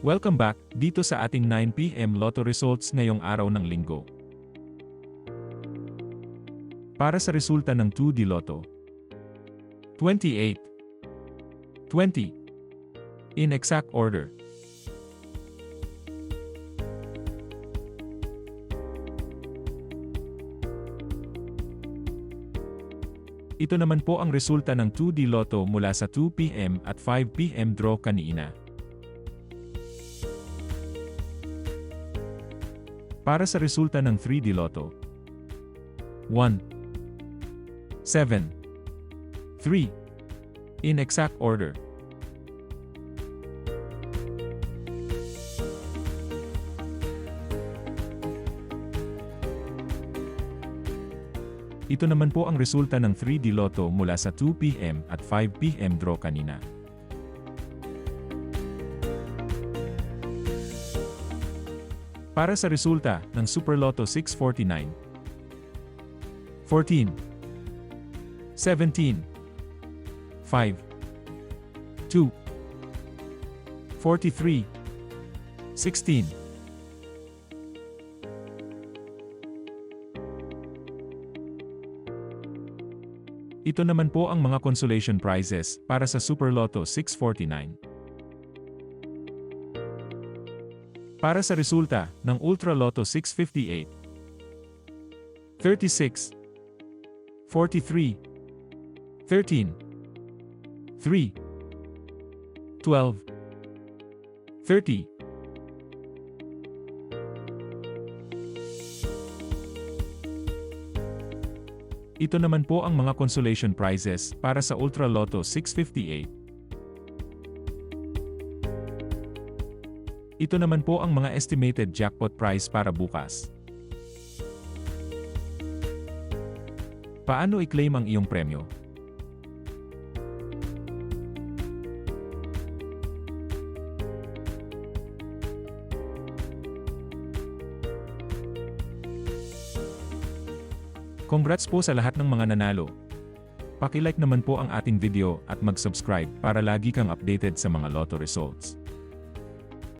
Welcome back dito sa ating 9 PM Lotto results ngayong araw ng Linggo. Para sa resulta ng 2D Lotto, 28, 20. In exact order. Ito naman po ang resulta ng 2D Lotto mula sa 2 PM at 5 PM draw kanina. Para sa resulta ng 3D Lotto, 1, 7, 3. In exact order. Ito naman po ang resulta ng 3D Lotto mula sa 2 PM at 5 PM draw kanina. Para sa resulta ng Super Lotto 649, 14, 17, 5, 2, 43, 16. Ito naman po ang mga consolation prizes para sa Super Lotto 649. Para sa resulta ng Ultra Lotto 658, 36, 43, 13, 3, 12, 30. Ito naman po ang mga consolation prizes para sa Ultra Lotto 658. Ito naman po ang mga estimated jackpot price para bukas. Paano i-claim ang iyong premyo? Congrats po sa lahat ng mga nanalo. Paki-like naman po ang ating video at mag-subscribe para lagi kang updated sa mga lotto results.